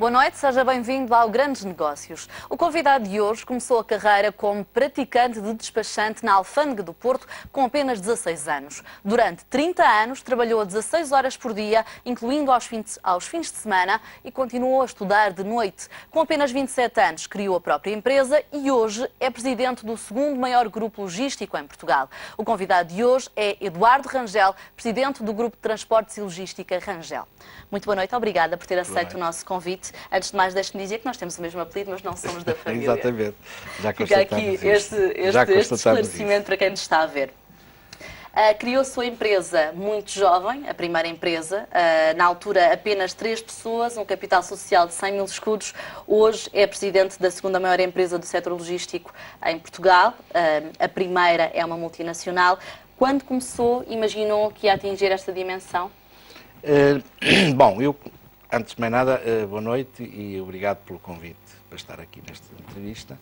Boa noite, seja bem-vindo ao Grandes Negócios. O convidado de hoje começou a carreira como praticante de despachante na Alfândega do Porto com apenas 16 anos. Durante 30 anos trabalhou 16 horas por dia, incluindo aos fins de semana, e continuou a estudar de noite. Com apenas 27 anos criou a própria empresa e hoje é presidente do segundo maior grupo logístico em Portugal. O convidado de hoje é Eduardo Rangel, presidente do Grupo de Transportes e Logística Rangel. Muito boa noite, obrigada por ter aceito o nosso convite. Antes de mais, deixe-me dizer que nós temos o mesmo apelido, mas não somos da família. Exatamente. Já fica aqui este esclarecimento para quem nos está a ver. Criou a sua empresa muito jovem, a primeira empresa, na altura apenas 3 pessoas, um capital social de 100 mil escudos. Hoje é presidente da segunda maior empresa do setor logístico em Portugal. A primeira é uma multinacional. Quando começou, imaginou que ia atingir esta dimensão? Bom, antes de mais nada, boa noite e obrigado pelo convite para estar aqui nesta entrevista.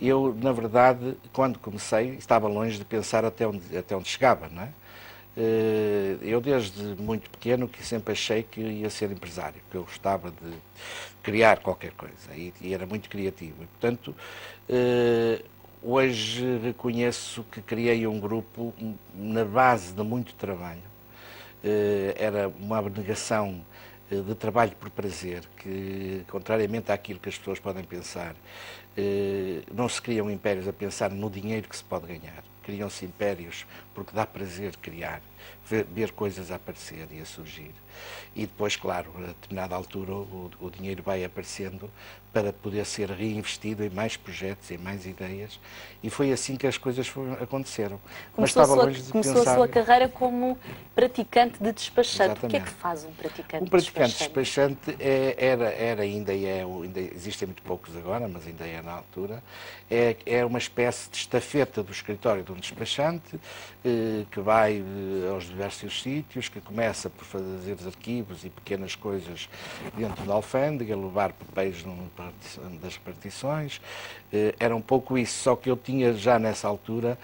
Eu, na verdade, quando comecei, estava longe de pensar até onde chegava, não é? Eu, desde muito pequeno, que sempre achei que ia ser empresário, que eu gostava de criar qualquer coisa e era muito criativo. E, portanto, hoje reconheço que criei um grupo na base de muito trabalho. Era uma abnegação de trabalho por prazer, que, contrariamente àquilo que as pessoas podem pensar, não se criam impérios a pensar no dinheiro que se pode ganhar. Criam-se impérios porque dá prazer criar, ver coisas a aparecer e a surgir. E depois, claro, a determinada altura o dinheiro vai aparecendo para poder ser reinvestido em mais projetos, em mais ideias. E foi assim que as coisas aconteceram. Começou a sua carreira como praticante de despachante. Exatamente. O que é que faz um praticante de despachante? Um praticante de despachante ainda existem muito poucos agora, mas ainda é na altura, é uma espécie de estafeta do escritório de um despachante, que vai aos diversos sítios, que começa por fazer os arquivos e pequenas coisas dentro da alfândega, levar papéis das repartições. Era um pouco isso, só que eu tinha já nessa altura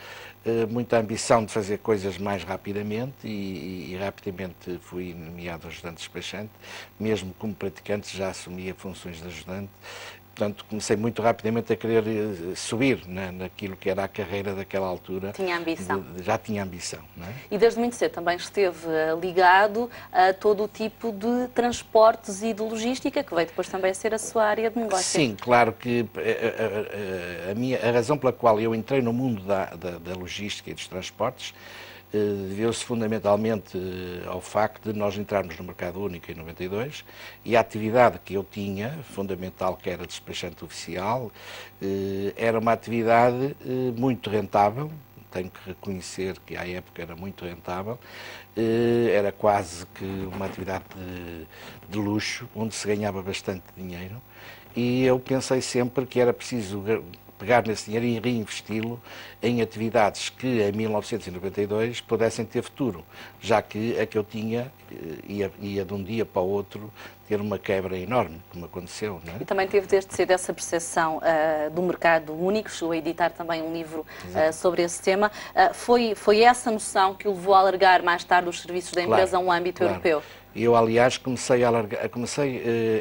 muita ambição de fazer coisas mais rapidamente e rapidamente fui nomeado ajudante despachante, mesmo como praticante já assumia funções de ajudante. Portanto, comecei muito rapidamente a querer subir naquilo que era a carreira daquela altura. Tinha ambição. Já tinha ambição. Não é? E desde muito cedo também esteve ligado a todo o tipo de transportes e de logística, que veio depois também a ser a sua área de negócio. Sim, claro que a razão pela qual eu entrei no mundo da logística e dos transportes deveu-se fundamentalmente ao facto de nós entrarmos no mercado único em 92 e a atividade que eu tinha, fundamental, que era despachante oficial, era uma atividade muito rentável. Tenho que reconhecer que à época era muito rentável, era quase que uma atividade de luxo, onde se ganhava bastante dinheiro, e eu pensei sempre que era preciso pegar nesse dinheiro e reinvesti-lo em atividades que em 1992 pudessem ter futuro, já que a que eu tinha ia de um dia para o outro ter uma quebra enorme, como aconteceu. Não é? E também teve desde cedo essa percepção do mercado único, chegou a editar também um livro sobre esse tema. Foi essa noção que o levou a alargar mais tarde os serviços da empresa a um âmbito europeu? Eu, aliás, comecei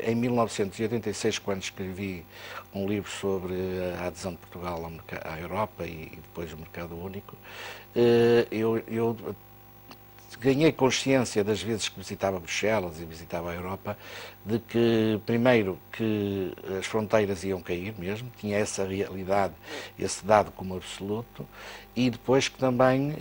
em 1986, quando escrevi um livro sobre a adesão de Portugal à Europa e depois o mercado único. Eu ganhei consciência das vezes que visitava Bruxelas e visitava a Europa, de que, primeiro, que as fronteiras iam cair mesmo, tinha essa realidade, esse dado como absoluto, e depois que também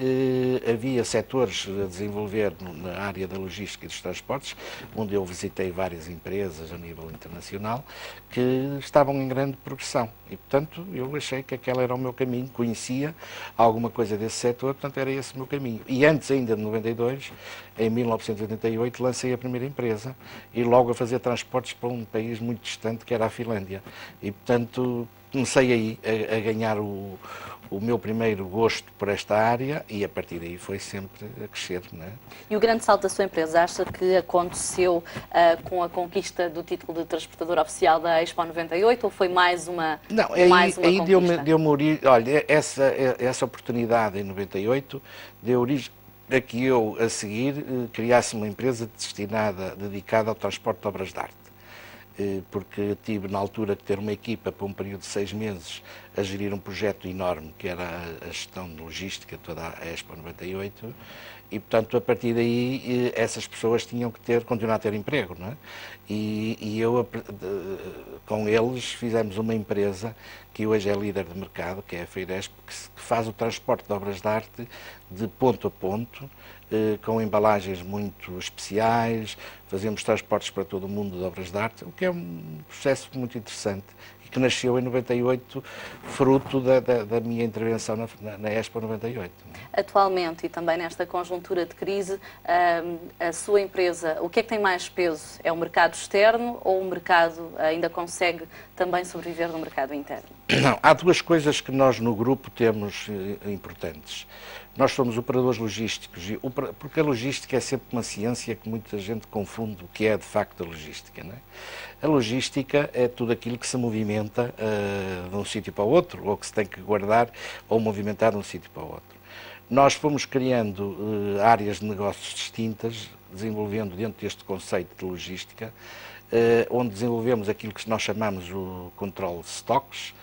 havia setores a desenvolver na área da logística e dos transportes, onde eu visitei várias empresas a nível internacional, que estavam em grande progressão. E, portanto, eu achei que aquele era o meu caminho, conhecia alguma coisa desse setor, portanto, era esse o meu caminho. E antes ainda de 92, em 1988, lancei a primeira empresa e logo a fazer transportes para um país muito distante, que era a Finlândia. E, portanto, comecei aí a ganhar o meu primeiro gosto por esta área e a partir daí foi sempre a crescer. Não é? E o grande salto da sua empresa, acha que aconteceu com a conquista do título de transportador oficial da Expo 98 ou foi mais uma Não, conquista? Aí deu-me origem, olha, essa oportunidade em 98 deu origem a que eu, a seguir, criasse uma empresa dedicada ao transporte de obras de arte. porque tive na altura que ter uma equipa para um período de 6 meses a gerir um projeto enorme que era a gestão de logística, toda a Expo 98, e portanto a partir daí essas pessoas tinham que continuar a ter emprego, não é? E eu com eles fizemos uma empresa que hoje é líder de mercado, que é a Feidesp, que faz o transporte de obras de arte de ponto a ponto, com embalagens muito especiais, fazemos transportes para todo o mundo de obras de arte, o que é um processo muito interessante e que nasceu em 98, fruto da minha intervenção na Expo 98. Atualmente, e também nesta conjuntura de crise, a sua empresa, o que é que tem mais peso? É o mercado externo ou o mercado ainda consegue também sobreviver no mercado interno? Não, há duas coisas que nós no grupo temos importantes. Nós somos operadores logísticos, porque a logística é sempre uma ciência que muita gente confunde o que é de facto a logística, não é? A logística é tudo aquilo que se movimenta de um sítio para o outro, ou que se tem que guardar ou movimentar de um sítio para o outro. Nós fomos criando áreas de negócios distintas, desenvolvendo dentro deste conceito de logística, onde desenvolvemos aquilo que nós chamamos o controle de stocks,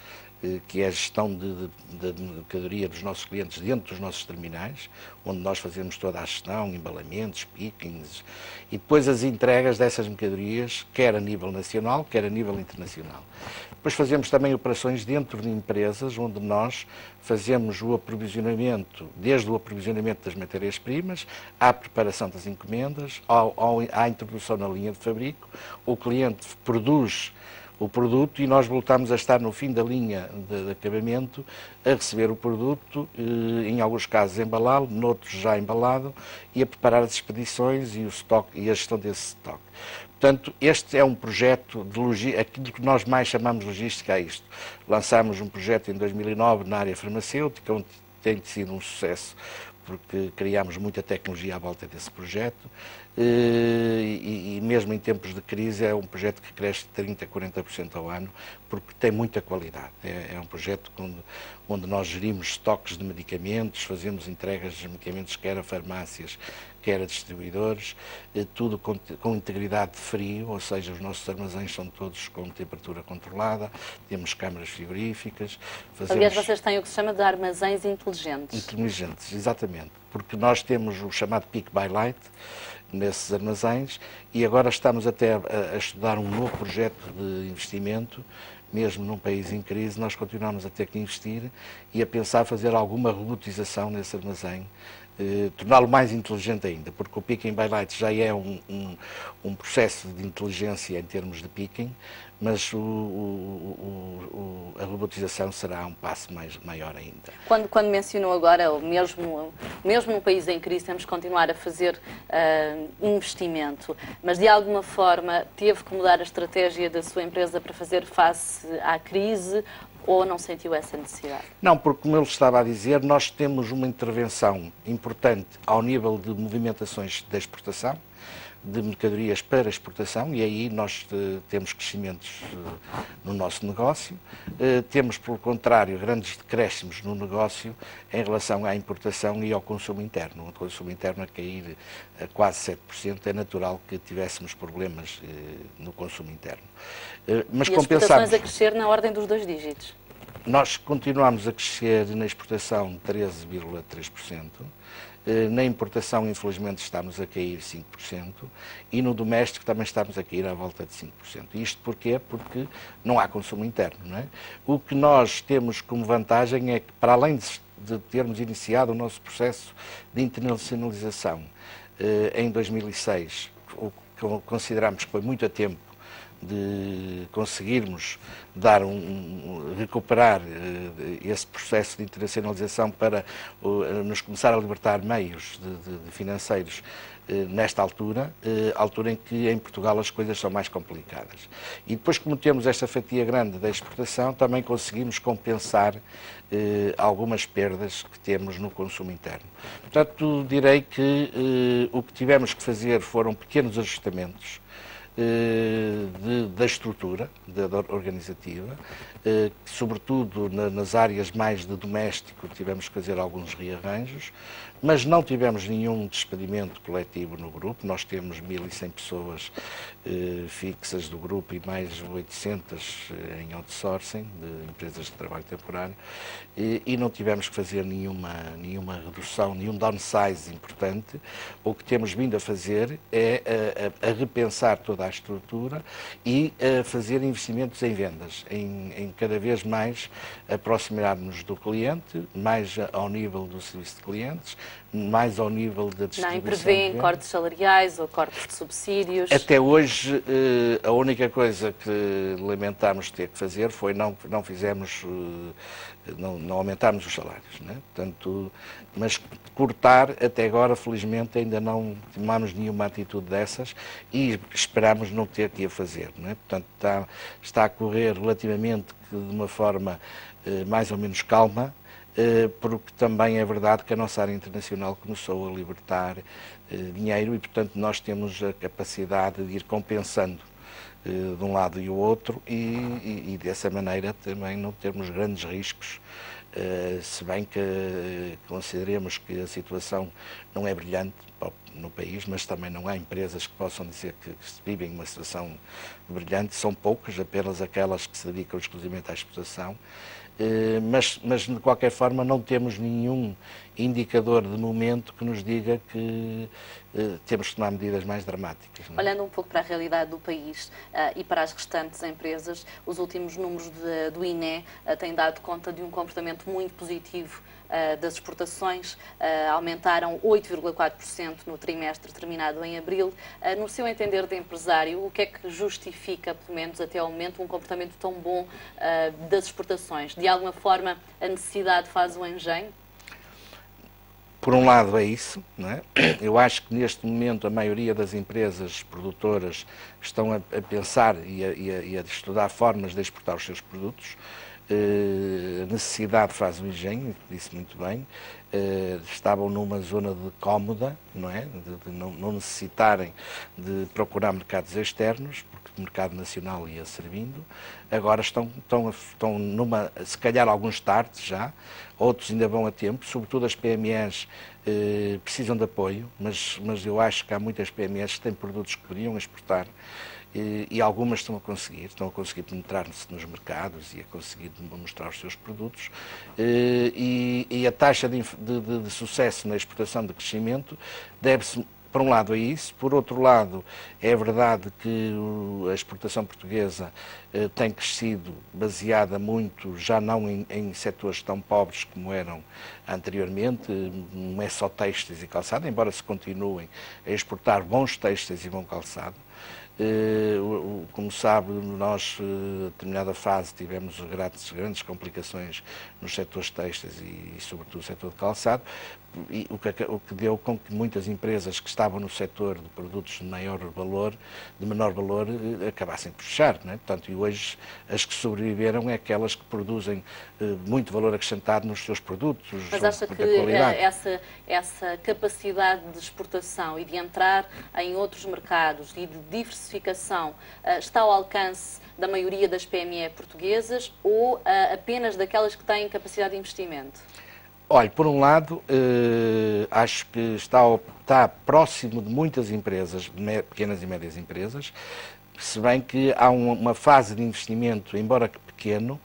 que é a gestão da mercadoria dos nossos clientes dentro dos nossos terminais, onde nós fazemos toda a gestão, embalamentos, pickings, e depois as entregas dessas mercadorias, quer a nível nacional, quer a nível internacional. Depois fazemos também operações dentro de empresas, onde nós fazemos o aprovisionamento, desde o aprovisionamento das matérias-primas, à preparação das encomendas, à introdução na linha de fabrico. O cliente produz o produto e nós voltamos a estar no fim da linha de acabamento a receber o produto, em alguns casos embalá-lo, noutros já embalado, e a preparar as expedições e o estoque e a gestão desse estoque. Portanto, este é um projeto de logística, aquilo que nós mais chamamos de logística é isto. Lançámos um projeto em 2009 na área farmacêutica, onde tem sido um sucesso, porque criámos muita tecnologia à volta desse projeto, e mesmo em tempos de crise é um projeto que cresce 30% a 40% ao ano, porque tem muita qualidade. É um projeto onde nós gerimos estoques de medicamentos, fazemos entregas de medicamentos quer a farmácias, quer a distribuidores, tudo com integridade de frio, ou seja, os nossos armazéns são todos com temperatura controlada, temos câmaras frigoríficas. Aliás, vocês têm o que se chama de armazéns inteligentes. Inteligentes, exatamente, porque nós temos o chamado Pick by Light nesses armazéns e agora estamos até a estudar um novo projeto de investimento, mesmo num país em crise, nós continuamos a ter que investir e a pensar fazer alguma robotização nesse armazém, torná-lo mais inteligente ainda, porque o picking by light já é um processo de inteligência em termos de picking, mas a robotização será um passo maior ainda. Quando mencionou agora, mesmo num país em crise, temos que continuar a fazer investimento, mas de alguma forma teve que mudar a estratégia da sua empresa para fazer face à crise, ou não sentiu essa necessidade? Não, porque como ele estava a dizer, nós temos uma intervenção importante ao nível de movimentações de exportação, de mercadorias para exportação, e aí nós temos crescimentos no nosso negócio. Temos, pelo contrário, grandes decréscimos no negócio em relação à importação e ao consumo interno. O consumo interno a cair a quase 7%, é natural que tivéssemos problemas no consumo interno. Mas e as exportações a crescer na ordem dos 2 dígitos? Nós continuamos a crescer na exportação 13,3%. Na importação, infelizmente, estamos a cair 5% e no doméstico também estamos a cair à volta de 5%. Isto porquê? Porque não há consumo interno, não é? O que nós temos como vantagem é que, para além de termos iniciado o nosso processo de internacionalização em 2006, o que consideramos que foi muito a tempo de conseguirmos recuperar esse processo de internacionalização para nos começar a libertar meios financeiros nesta altura em que em Portugal as coisas são mais complicadas. E depois, como temos esta fatia grande da exportação, também conseguimos compensar algumas perdas que temos no consumo interno. Portanto, direi que o que tivemos que fazer foram pequenos ajustamentos da estrutura organizativa, sobretudo nas áreas mais de doméstico tivemos que fazer alguns rearranjos, mas não tivemos nenhum despedimento coletivo no grupo. Nós temos 1.100 pessoas fixas do grupo e mais 800 em outsourcing, de empresas de trabalho temporário, e não tivemos que fazer nenhuma redução, nenhum downsize importante. O que temos vindo a fazer é a repensar toda a estrutura e a fazer investimentos em vendas, em cada vez mais aproximar-nos do cliente, mais ao nível do serviço de clientes, mais ao nível da distribuição. Nem prevêem cortes salariais ou cortes de subsídios? Até hoje, a única coisa que lamentámos ter que fazer foi não aumentarmos os salários, né? Portanto, mas cortar, até agora, felizmente, ainda não tomámos nenhuma atitude dessas e esperamos não ter que a fazer, né? Portanto, está a correr relativamente de uma forma mais ou menos calma, porque também é verdade que a nossa área internacional começou a libertar dinheiro e, portanto, nós temos a capacidade de ir compensando de um lado e o outro e dessa maneira também não termos grandes riscos, se bem que consideremos que a situação não é brilhante no país, mas também não há empresas que possam dizer que se vivem uma situação brilhante, são poucas, apenas aquelas que se dedicam exclusivamente à exportação. Mas de qualquer forma não temos nenhum indicador de momento que nos diga que temos que tomar medidas mais dramáticas. Não é? Olhando um pouco para a realidade do país e para as restantes empresas, os últimos números do INE têm dado conta de um comportamento muito positivo das exportações, aumentaram 8,4% no trimestre terminado em abril. No seu entender de empresário, o que é que justifica, pelo menos até ao momento, um comportamento tão bom das exportações? De alguma forma, a necessidade faz o engenho? Por um lado é isso, não é? Eu acho que neste momento a maioria das empresas produtoras estão a pensar e a estudar formas de exportar os seus produtos. A necessidade faz o engenho, disse muito bem. Estavam numa zona de cómoda, não é? De não necessitarem de procurar mercados externos, porque o mercado nacional ia servindo. Agora estão numa, se calhar alguns starts já, outros ainda vão a tempo, sobretudo as PMEs precisam de apoio, mas eu acho que há muitas PMEs que têm produtos que poderiam exportar. E algumas estão a conseguir penetrar-se nos mercados e a conseguir mostrar os seus produtos. E a taxa de sucesso na exportação de crescimento deve-se, por um lado, a isso. Por outro lado, é verdade que a exportação portuguesa tem crescido baseada muito, já não em setores tão pobres como eram anteriormente, não é só têxteis e calçado, embora se continuem a exportar bons têxteis e bom calçado. Como sabe, nós, em determinada fase, tivemos grandes complicações nos setores têxteis e sobretudo, no setor de calçado, e o que deu com que muitas empresas que estavam no setor de produtos de menor valor, acabassem por fechar, não é? Portanto, e hoje as que sobreviveram é aquelas que produzem muito valor acrescentado nos seus produtos. Mas acha que essa capacidade de exportação e de entrar em outros mercados e de diversificação está ao alcance da maioria das PME portuguesas ou apenas daquelas que têm capacidade de investimento? Olha, por um lado, acho que está próximo de muitas empresas, pequenas e médias empresas, se bem que há uma fase de investimento, embora pequeno,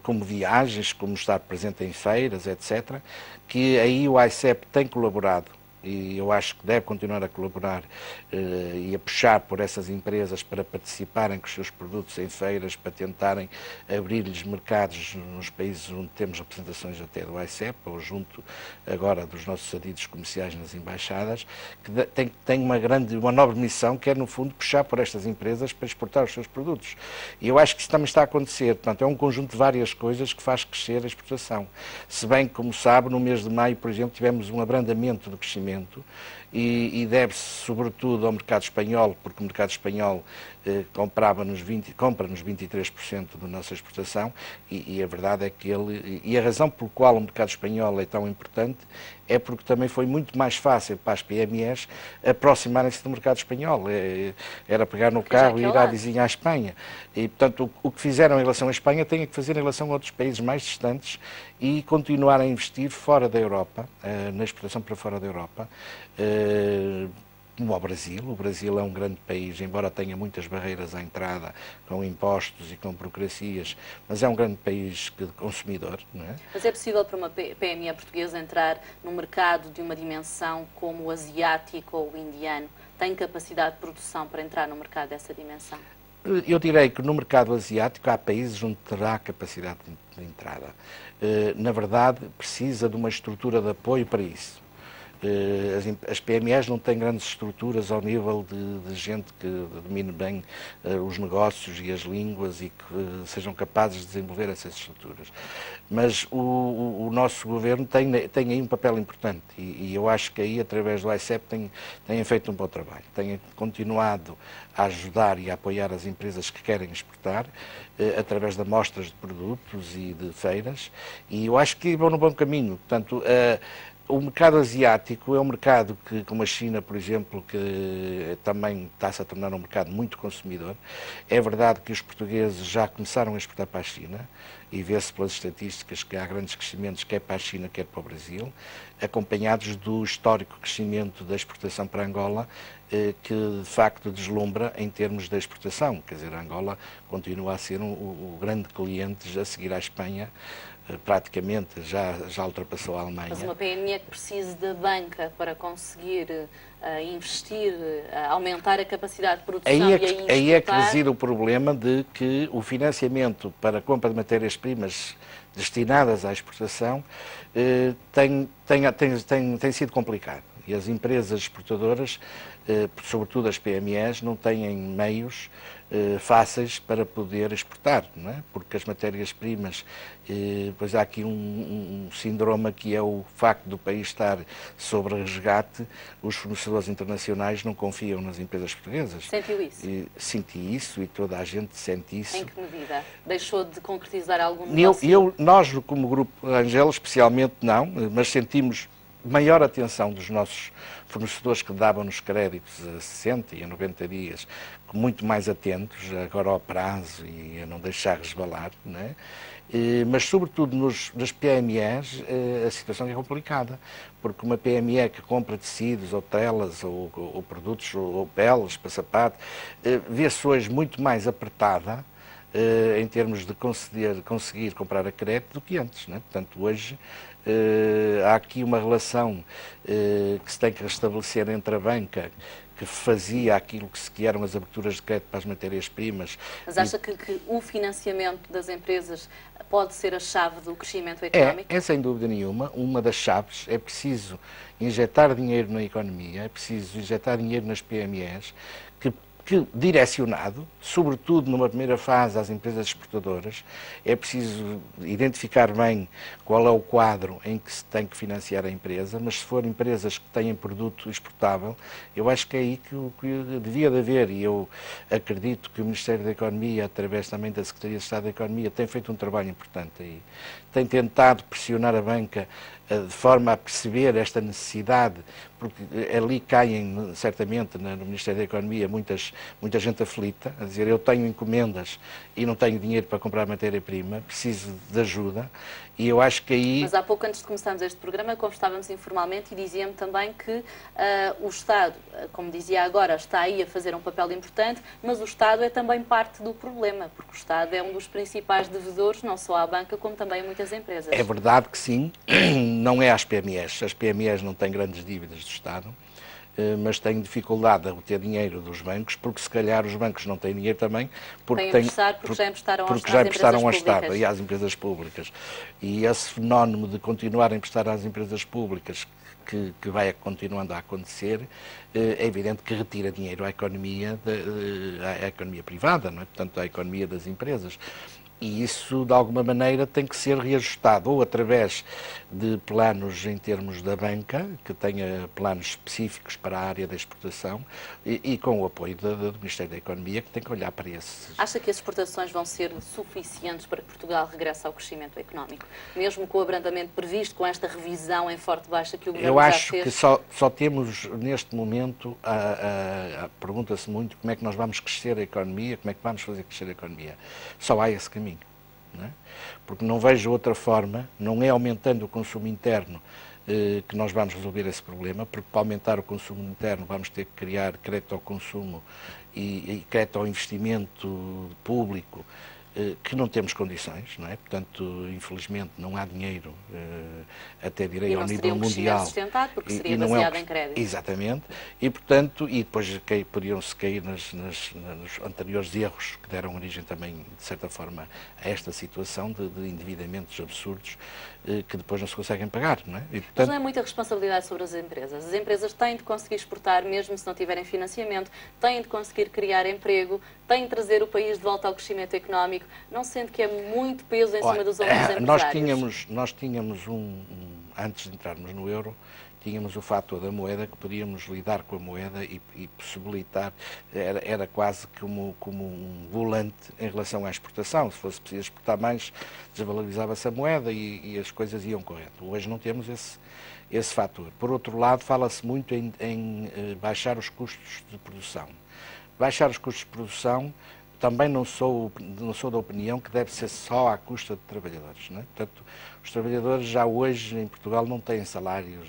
como viagens, como estar presente em feiras, etc., que aí o ICEP tem colaborado. E eu acho que deve continuar a colaborar e a puxar por essas empresas para participarem com os seus produtos em feiras, para tentarem abrir-lhes mercados nos países onde temos representações até do ICEP, ou junto agora dos nossos adidos comerciais nas embaixadas, que tem uma nobre missão, que é, no fundo, puxar por estas empresas para exportar os seus produtos. E eu acho que isso também está a acontecer. Portanto, é um conjunto de várias coisas que faz crescer a exportação. Se bem que, como sabe, no mês de maio, por exemplo, tivemos um abrandamento do crescimento e deve-se sobretudo ao mercado espanhol, porque o mercado espanhol compra-nos 23% da nossa exportação e a verdade é que e a razão pelo qual o mercado espanhol é tão importante é porque também foi muito mais fácil para as PMEs aproximarem-se do mercado espanhol. Era pegar no carro e ir à vizinha à Espanha. E, portanto, o que fizeram em relação à Espanha têm que fazer em relação a outros países mais distantes e continuar a investir fora da Europa, na exportação para fora da Europa, como ao Brasil. O Brasil é um grande país, embora tenha muitas barreiras à entrada, com impostos e com burocracias, mas é um grande país consumidor. Não é? Mas é possível para uma PME portuguesa entrar num mercado de uma dimensão como o asiático ou o indiano? Tem capacidade de produção para entrar no mercado dessa dimensão? Eu direi que no mercado asiático há países onde terá capacidade de entrada. Na verdade, precisa de uma estrutura de apoio para isso. As PMEs não têm grandes estruturas ao nível de gente que domine bem os negócios e as línguas e que sejam capazes de desenvolver essas estruturas. Mas o nosso governo tem aí um papel importante e eu acho que aí, através do ICEP, têm feito um bom trabalho. Têm continuado a ajudar e a apoiar as empresas que querem exportar, através de amostras de produtos e de feiras, e eu acho que vão no bom caminho. Portanto, o mercado asiático é um mercado que, como a China, por exemplo, que também está-se a tornar um mercado muito consumidor. É verdade que os portugueses já começaram a exportar para a China e vê-se pelas estatísticas que há grandes crescimentos, quer para a China, quer para o Brasil, acompanhados do histórico crescimento da exportação para Angola, que de facto deslumbra em termos da exportação. Quer dizer, a Angola continua a ser o grande cliente a seguir à Espanha, praticamente já ultrapassou a Alemanha. Mas uma PME que precise da banca para conseguir investir, aumentar a capacidade de produção aí é que reside o problema de que o financiamento para a compra de matérias-primas destinadas à exportação tem sido complicado. E as empresas exportadoras, sobretudo as PMEs, não têm meios fáceis para poder exportar, não é? Porque as matérias-primas, pois há aqui um síndrome que é o facto do país estar sob resgate, os fornecedores internacionais não confiam nas empresas portuguesas. Sentiu isso? Senti isso e toda a gente sente isso. Em que medida? Deixou de concretizar algum negócio? Nós, como Grupo Rangel, especialmente não, mas sentimos maior atenção dos nossos fornecedores que davam-nos créditos a 60 e a 90 dias, muito mais atentos agora ao prazo e a não deixar resvalar, não é? Mas sobretudo nas PMEs a situação é complicada, porque uma PME que compra tecidos ou telas ou produtos ou peles para sapato, vê-se hoje muito mais apertada em termos de conseguir comprar a crédito do que antes, não é? Portanto, hoje há aqui uma relação que se tem que restabelecer entre a banca, que fazia aquilo que eram as aberturas de crédito para as matérias-primas. Mas acha que o financiamento das empresas pode ser a chave do crescimento económico? É sem dúvida nenhuma, uma das chaves. É preciso injetar dinheiro na economia, é preciso injetar dinheiro nas PMEs, que direcionado, sobretudo numa primeira fase às empresas exportadoras, é preciso identificar bem qual é o quadro em que se tem que financiar a empresa, mas se for empresas que têm produto exportável, eu acho que é aí que devia de haver, e eu acredito que o Ministério da Economia, através também da Secretaria de Estado da Economia, tem feito um trabalho importante aí. Tem tentado pressionar a banca de forma a perceber esta necessidade, porque ali caem, certamente, no Ministério da Economia, muita gente aflita, a dizer, eu tenho encomendas e não tenho dinheiro para comprar matéria-prima, preciso de ajuda, e eu acho que aí... Mas há pouco, antes de começarmos este programa, conversávamos informalmente e dizia-me também que o Estado, como dizia agora, está aí a fazer um papel importante, mas o Estado é também parte do problema, porque o Estado é um dos principais devedores, não só à banca, como também a muitas empresas. É verdade que sim, não é às PMEs. As PMEs não têm grandes dívidas do Estado, mas têm dificuldade a obter dinheiro dos bancos, porque se calhar os bancos não têm dinheiro também, porque já emprestaram ao Estado e às empresas públicas. E esse fenómeno de continuar a emprestar às empresas públicas, que vai continuando a acontecer, é evidente que retira dinheiro à economia privada, não é? Portanto, à economia das empresas. E isso, de alguma maneira, tem que ser reajustado, ou através de planos em termos da banca, que tenha planos específicos para a área da exportação, e com o apoio do Ministério da Economia, que tem que olhar para esses. Acha que as exportações vão ser suficientes para que Portugal regresse ao crescimento económico? Mesmo com o abrandamento previsto, com esta revisão em forte baixa que o Governo já fez? Eu acho que só temos, neste momento, pergunta-se muito como é que nós vamos crescer a economia, como é que vamos fazer crescer a economia. Só há esse caminho. Não é? Porque não vejo outra forma, não é aumentando o consumo interno que nós vamos resolver esse problema, porque para aumentar o consumo interno vamos ter que criar crédito ao consumo e crédito ao investimento público, que não temos condições, não é? Portanto, infelizmente, não há dinheiro, até direi ao nível mundial. Sustentado porque seria baseado em crédito. Exatamente. E, portanto, e depois poderiam-se cair nos anteriores erros que deram origem também, de certa forma, a esta situação de endividamentos absurdos que depois não se conseguem pagar, não é? E, portanto, mas não é muita responsabilidade sobre as empresas. As empresas têm de conseguir exportar, mesmo se não tiverem financiamento, têm de conseguir criar emprego, têm de trazer o país de volta ao crescimento económico. Não sente que é muito peso em cima dos ombros empresários? Nós tínhamos antes de entrarmos no euro, tínhamos o fator da moeda, que podíamos lidar com a moeda e possibilitar, era quase como um volante em relação à exportação. Se fosse preciso exportar mais, desvalorizava-se a moeda e as coisas iam correndo. Hoje não temos esse fator. Por outro lado, fala-se muito em baixar os custos de produção. Baixar os custos de produção, também não sou da opinião que deve ser só à custa de trabalhadores, não é? Portanto, os trabalhadores já hoje em Portugal não têm salários,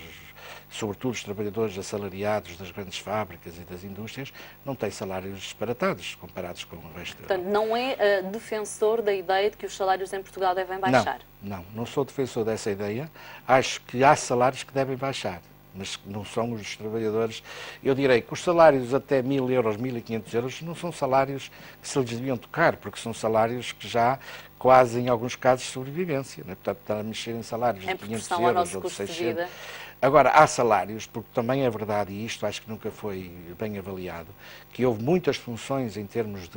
sobretudo os trabalhadores assalariados das grandes fábricas e das indústrias, não têm salários disparatados comparados com o resto da Europa. Portanto, não é defensor da ideia de que os salários em Portugal devem baixar? Não sou defensor dessa ideia. Acho que há salários que devem baixar, mas não são os trabalhadores. Eu direi que os salários até 1.000 euros, 1.500 euros, não são salários que se lhes deviam tocar, porque são salários que já quase, em alguns casos, sobrevivência. Né? Portanto, está a mexer em salários de 500 euros ou de 600. Agora, há salários, porque também é verdade, e isto acho que nunca foi bem avaliado, que houve muitas funções em termos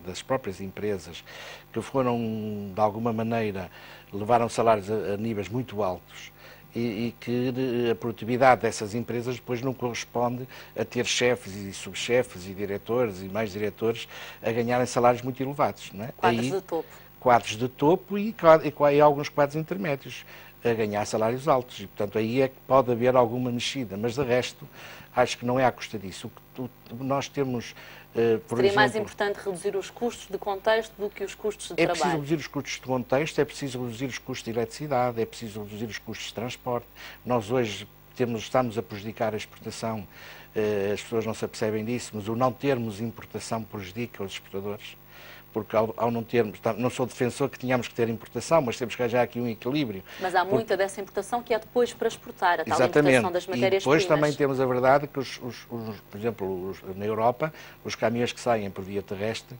das próprias empresas que foram, de alguma maneira, levaram salários a níveis muito altos, e que a produtividade dessas empresas depois não corresponde a ter chefes e subchefes e diretores e mais diretores a ganharem salários muito elevados. Não é? Quadros de topo. Quadros de topo e alguns quadros intermédios a ganhar salários altos. E, portanto, aí é que pode haver alguma mexida, mas de resto, acho que não é à custa disso. O que nós temos, por Seria exemplo, mais importante reduzir os custos de contexto do que os custos de trabalho? É preciso reduzir os custos de contexto, é preciso reduzir os custos de eletricidade, é preciso reduzir os custos de transporte. Nós hoje estamos a prejudicar a exportação, as pessoas não se apercebem disso, mas o não termos importação prejudica os exportadores. Porque ao não termos, não sou defensor que tenhamos que ter importação, mas temos que arranjar aqui um equilíbrio. Mas há muita dessa importação que é depois para exportar, a tal Exatamente. Importação das matérias-primas. E depois também temos a verdade que, por exemplo, na Europa, os caminhões que saem por via terrestre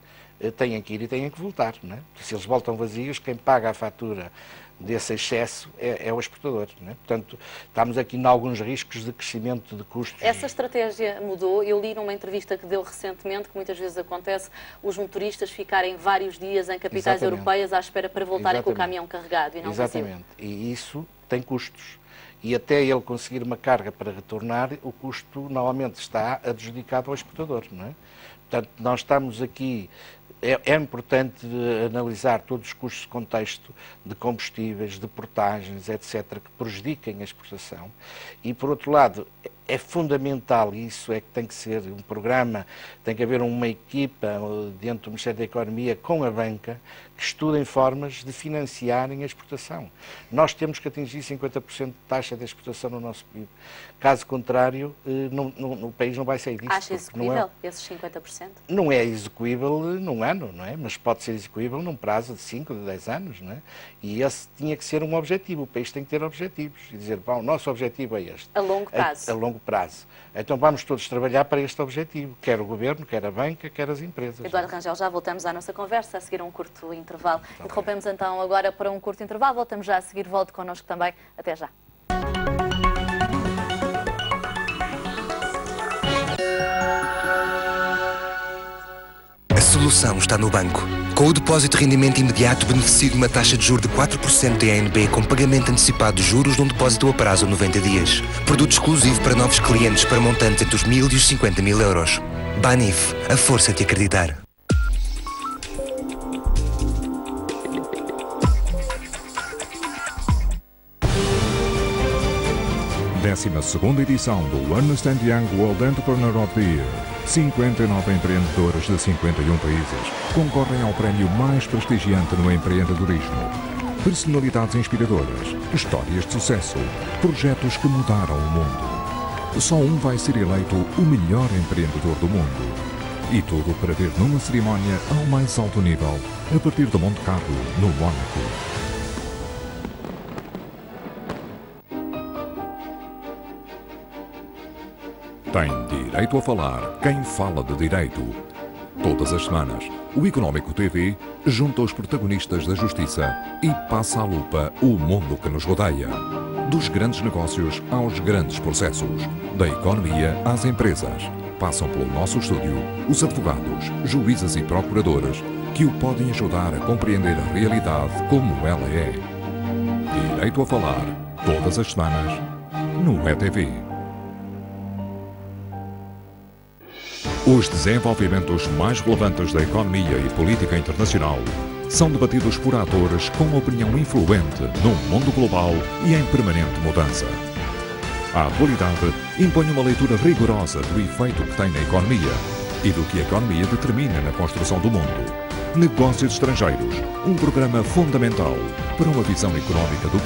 têm que ir e têm que voltar. Não é? Se eles voltam vazios, quem paga a fatura desse excesso é o exportador. Não é? Portanto, estamos aqui em alguns riscos de crescimento de custos. Essa estratégia mudou. Eu li numa entrevista que deu recentemente, que muitas vezes acontece, os motoristas ficarem vários dias em capitais europeias à espera para voltarem com o caminhão carregado e não vazio. Exatamente. E isso tem custos. E até ele conseguir uma carga para retornar, o custo normalmente está adjudicado ao exportador. Não é? Portanto, nós estamos aqui. É importante analisar todos os custos de contexto de combustíveis, de portagens, etc., que prejudiquem a exportação. E, por outro lado, é fundamental, e isso é que tem que ser um programa, tem que haver uma equipa dentro do Ministério da Economia com a banca que estudem formas de financiarem a exportação. Nós temos que atingir 50% de taxa de exportação no nosso PIB. Caso contrário, o país não vai sair disso. Acha execuível esses 50%? Não é execuível num ano, não é? Mas pode ser execuível num prazo de 5, de 10 anos, não é? E esse tinha que ser um objetivo. O país tem que ter objetivos. E dizer, bom, o nosso objetivo é este. A longo prazo. A longo prazo. Então vamos todos trabalhar para este objetivo. Quer o Governo, quer a banca, quer as empresas. Eduardo Rangel, já voltamos à nossa conversa, a seguir um curto intervalo. Interrompemos então agora para um curto intervalo. Voltamos já a seguir. Volte connosco também. Até já. solução está no banco. Com o depósito de rendimento imediato, beneficie de uma taxa de juros de 4% TNB com pagamento antecipado de juros num depósito a prazo de 90 dias. Produto exclusivo para novos clientes para montantes entre os 1.000 e os 50.000 euros. Banif, a força de acreditar. Décima segunda edição do Ernst & Young World Entrepreneur of the Year. 59 empreendedores de 51 países concorrem ao prémio mais prestigiante no empreendedorismo. Personalidades inspiradoras, histórias de sucesso, projetos que mudaram o mundo. Só um vai ser eleito o melhor empreendedor do mundo. E tudo para ver numa cerimónia ao mais alto nível, a partir de Monte Carlo, no Mónaco. Tem direito a falar quem fala de direito. Todas as semanas, o Económico TV junta os protagonistas da justiça e passa à lupa o mundo que nos rodeia. Dos grandes negócios aos grandes processos, da economia às empresas. Passam pelo nosso estúdio os advogados, juízes e procuradores que o podem ajudar a compreender a realidade como ela é. Direito a falar, todas as semanas, no ETV. Os desenvolvimentos mais relevantes da economia e política internacional são debatidos por atores com uma opinião influente num mundo global e em permanente mudança. A atualidade impõe uma leitura rigorosa do efeito que tem na economia e do que a economia determina na construção do mundo. Negócios Estrangeiros, um programa fundamental para uma visão económica do país.